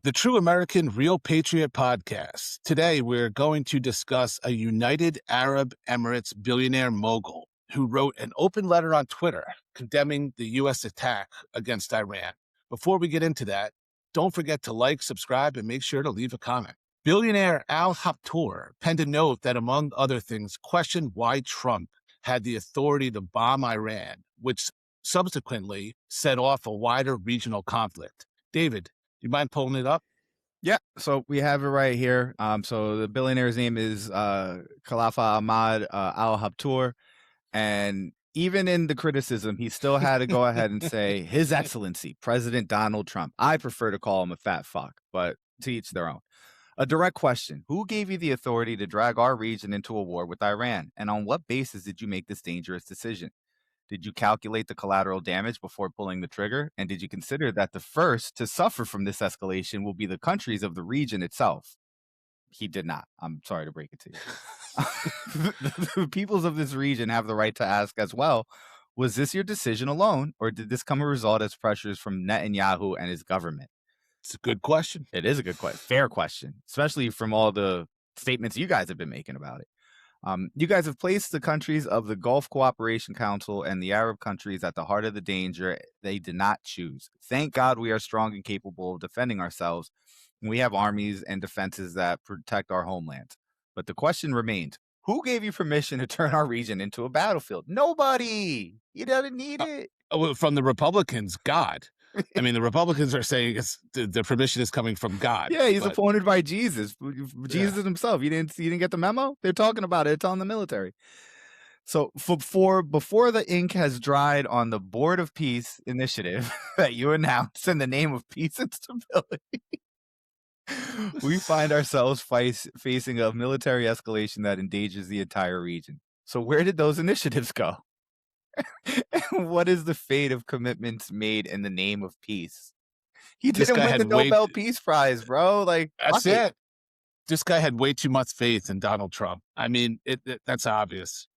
The True American Real Patriot Podcast. Today, we're going to discuss a United Arab Emirates billionaire mogul who wrote an open letter on Twitter condemning the U.S. attack against Iran. Before we get into that, don't forget to like, subscribe, and make sure to leave a comment. Billionaire Al Haptour penned a note that, among other things, questioned why Trump had the authority to bomb Iran, which subsequently set off a wider regional conflict. David, you mind pulling it up? Yeah, so we have it right here. So the billionaire's name is Khalifa Ahmad Al Haptour, and even in the criticism, he still had to go ahead and say, His Excellency, President Donald Trump. I prefer to call him a fat fuck, but to each their own. A direct question. Who gave you the authority to drag our region into a war with Iran? And on what basis did you make this dangerous decision? Did you calculate the collateral damage before pulling the trigger? And did you consider that the first to suffer from this escalation will be the countries of the region itself? He did not. I'm sorry to break it to you. The peoples of this region have the right to ask as well, was this your decision alone, or did this come a result as pressures from Netanyahu and his government? It's a good question. It is a good question. Fair question, especially from all the statements you guys have been making about it. You guys have placed the countries of the Gulf Cooperation Council and the Arab countries at the heart of the danger they did not choose. Thank God we are strong and capable of defending ourselves. And we have armies and defenses that protect our homeland. But the question remains, who gave you permission to turn our region into a battlefield? Nobody. You didn't need it. From the Republicans, God. I mean, the Republicans are saying the permission is coming from God. Yeah, he's appointed by Jesus. Jesus himself. You didn't get the memo? They're talking about it. It's on the military. So before the ink has dried on the Board of Peace initiative that you announced in the name of peace and stability, we find ourselves facing a military escalation that endangers the entire region. So where did those initiatives go? What is the fate of commitments made in the name of peace? He didn't win the Nobel Peace Prize, bro. Like, that's it. This guy had way too much faith in Donald Trump. I mean, that's obvious.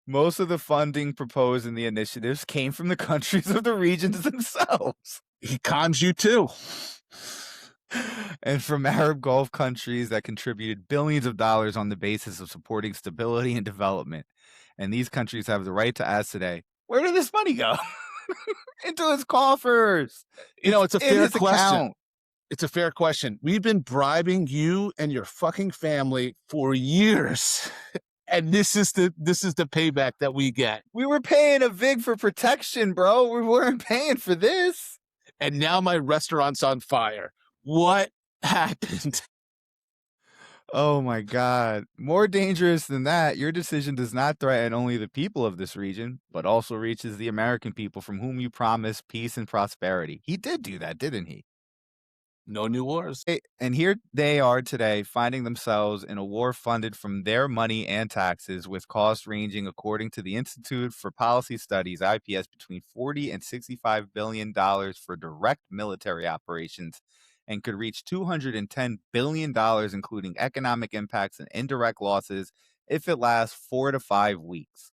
Most of the funding proposed in the initiatives came from the countries of the regions themselves. He cons you too. And from Arab Gulf countries that contributed billions of dollars on the basis of supporting stability and development. And these countries have the right to ask today, where did this money go? Into his coffers. It's a fair question. It's a fair question. We've been bribing you and your fucking family for years. And this is the payback that we get. We were paying a VIG for protection, bro. We weren't paying for this. And now my restaurant's on fire. What happened? Oh my God. More dangerous than that, your decision does not threaten only the people of this region, but also reaches the American people from whom you promised peace and prosperity. He did do that, didn't he? No new wars. And here they are today, finding themselves in a war funded from their money and taxes, with costs ranging, according to the Institute for Policy Studies, IPS, between $40 and $65 billion for direct military operations, and could reach $210 billion, including economic impacts and indirect losses, if it lasts 4 to 5 weeks.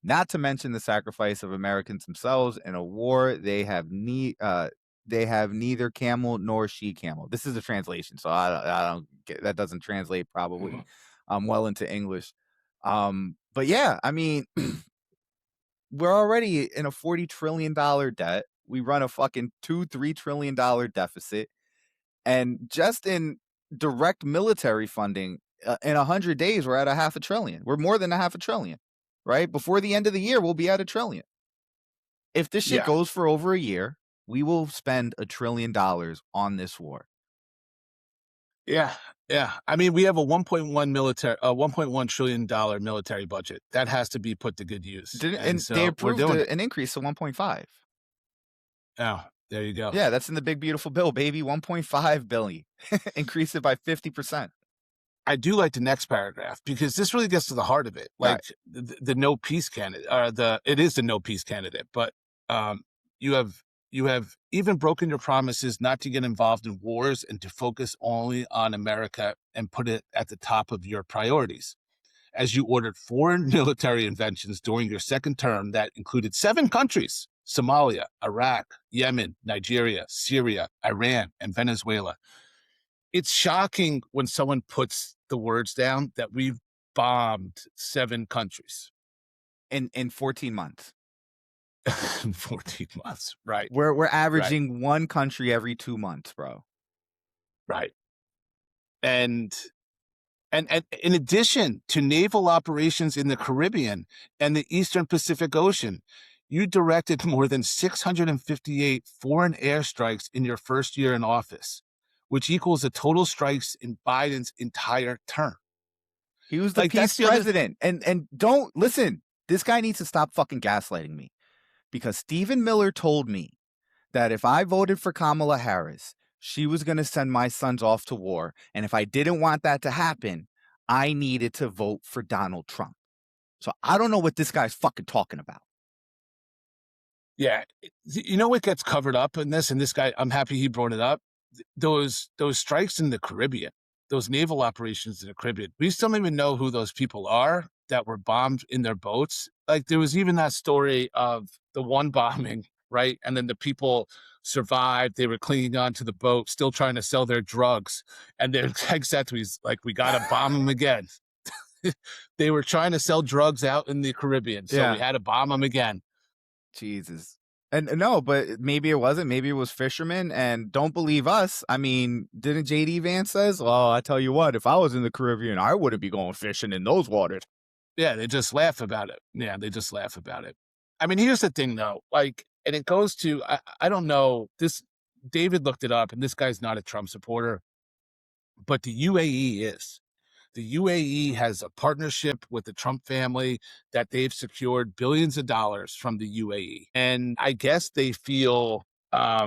Not to mention the sacrifice of Americans themselves in a war they have neither camel nor she-camel. This is a translation, so I don't get, that doesn't translate probably well into English. But yeah, I mean, we're already in a $40 trillion debt. We run a fucking $2-3 trillion deficit. And just in direct military funding, in 100 days, we're at $500 billion. We're more than $500 billion, right? Before the end of the year, we'll be at $1 trillion. If this shit goes for over a year, we will spend $1 trillion on this war. Yeah. I mean, we have a $1.1 trillion military budget that has to be put to good use. And so they approved an increase to 1.5. Oh. There you go. Yeah, that's in the big, beautiful bill, baby. 1.5 billion. Increase it by 50%. I do like the next paragraph because this really gets to the heart of it. Like the no peace candidate, it is the no peace candidate, but you have even broken your promises not to get involved in wars and to focus only on America and put it at the top of your priorities. As you ordered foreign military interventions during your second term that included 7 countries Somalia, Iraq, Yemen, Nigeria, Syria, Iran, and Venezuela. It's shocking when someone puts the words down that we've bombed 7 countries in 14 months. in 14 months. Right, We're right, averaging one country every 2 months, bro. right. And and in addition to naval operations in the Caribbean and the Eastern Pacific Ocean, you directed more than 658 foreign airstrikes in your first year in office, which equals the total strikes in Biden's entire term. He was the Like, peace that's the other. president. And don't listen. This guy needs to stop fucking gaslighting me, because Stephen Miller told me that if I voted for Kamala Harris, she was going to send my sons off to war. And if I didn't want that to happen, I needed to vote for Donald Trump. So I don't know what this guy's fucking talking about. Yeah, you know what gets covered up in this, and this guy, I'm happy he brought it up. Those strikes in the Caribbean, those naval operations in the Caribbean, we still don't even know who those people are that were bombed in their boats. Like, there was even that story of the one bombing, right? And then the people survived. They were clinging on to the boat, still trying to sell their drugs. And their exactly like, we got to bomb them again. They were trying to sell drugs out in the Caribbean, so we Yeah. had to bomb them again. Jesus. And no, but maybe it wasn't. Maybe it was fishermen. And don't believe us. I mean, didn't JD Vance says, "Well, I tell you what, if I was in the Caribbean, I wouldn't be going fishing in those waters." Yeah, they just laugh about it. Yeah, they just laugh about it. I mean, here's the thing though, like, and it goes to, I don't know, this, David looked it up, and this guy's not a Trump supporter, but the UAE is. The UAE has a partnership with the Trump family that they've secured billions of dollars from the UAE. And I guess they feel, I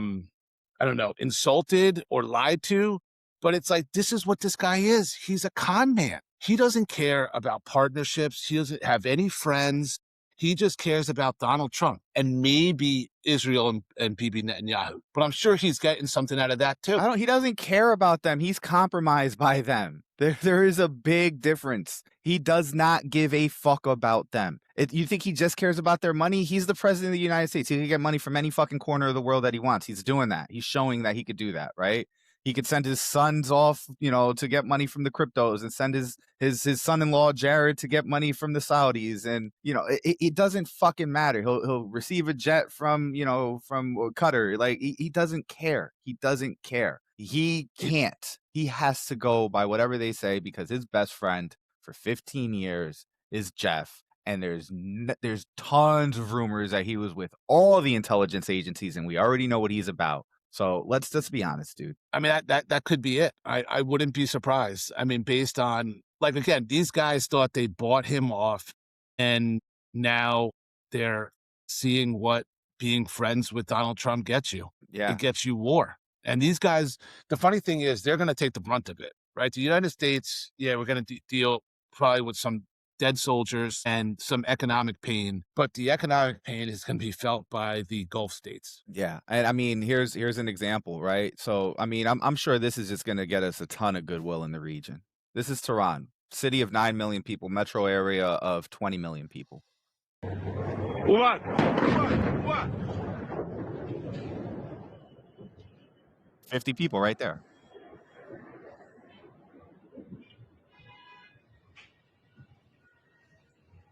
don't know, insulted or lied to. But it's like, this is what this guy is. He's a con man. He doesn't care about partnerships. He doesn't have any friends. He just cares about Donald Trump and maybe Israel and Bibi Netanyahu. But I'm sure he's getting something out of that too. He doesn't care about them. He's compromised by them. There is a big difference. He does not give a fuck about them. You think he just cares about their money? He's the president of the United States. He can get money from any fucking corner of the world that he wants. He's doing that. He's showing that he could do that, right? He could send his sons off, to get money from the cryptos, and send his son-in-law Jared to get money from the Saudis, and it doesn't fucking matter. He'll receive a jet from Qatar. Like, he doesn't care. He doesn't care. He can't. He has to go by whatever they say, because his best friend for 15 years is Jeff. And there's tons of rumors that he was with all the intelligence agencies, and we already know what he's about. So let's just be honest, dude. I mean, that could be it. I wouldn't be surprised. I mean, based on, like, again, these guys thought they bought him off, and now they're seeing what being friends with Donald Trump gets you. Yeah. It gets you war. And these guys, the funny thing is, they're going to take the brunt of it, right? The United States, yeah, we're going to deal probably with some dead soldiers and some economic pain, but the economic pain is going to be felt by the Gulf states. Yeah. And I mean, here's an example, right? So, I mean, I'm sure this is just going to get us a ton of goodwill in the region. This is Tehran, city of 9 million people, metro area of 20 million people. What? 50 people right there.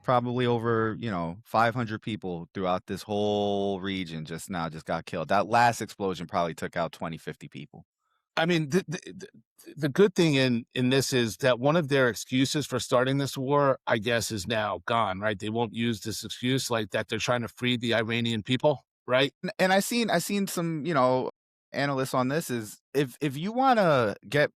Probably over, 500 people throughout this whole region just got killed. That last explosion probably took out 20, 50 people. I mean, the good thing in this is that one of their excuses for starting this war, I guess, is now gone, right? They won't use this excuse, like that they're trying to free the Iranian people, right? And I seen some, analysts on this, is if you want to get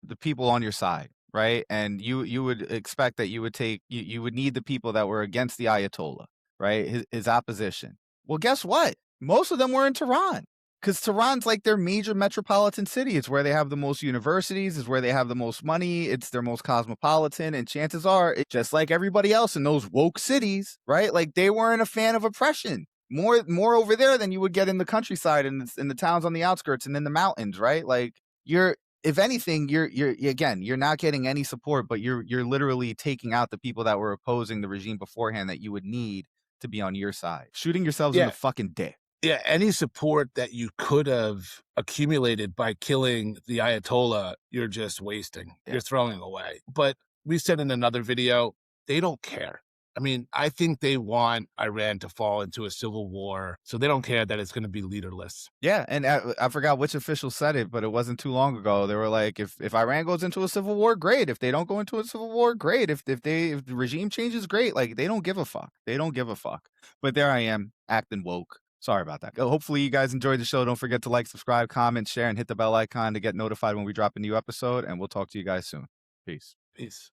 the people on your side, right? And you would expect that you would need the people that were against the Ayatollah, right? His opposition. Well, guess what? Most of them were in Tehran, because Tehran's like their major metropolitan city. It's where they have the most universities, it's where they have the most money, it's their most cosmopolitan, and chances are, it's just like everybody else in those woke cities, right? Like, they weren't a fan of oppression. More over there than you would get in the countryside and in the towns on the outskirts and in the mountains, right? Like, if anything, you're not getting any support, but you're literally taking out the people that were opposing the regime beforehand that you would need to be on your side. Shooting yourselves in the fucking dick. Yeah, any support that you could have accumulated by killing the Ayatollah, you're just wasting. Yeah. You're throwing away. But we said in another video, they don't care. I mean, I think they want Iran to fall into a civil war, so they don't care that it's going to be leaderless. Yeah, and I forgot which official said it, but it wasn't too long ago. They were like, if Iran goes into a civil war, great. If they don't go into a civil war, great. If the regime changes, great. Like, they don't give a fuck. They don't give a fuck. But there I am, acting woke. Sorry about that. Hopefully you guys enjoyed the show. Don't forget to like, subscribe, comment, share, and hit the bell icon to get notified when we drop a new episode. And we'll talk to you guys soon. Peace. Peace.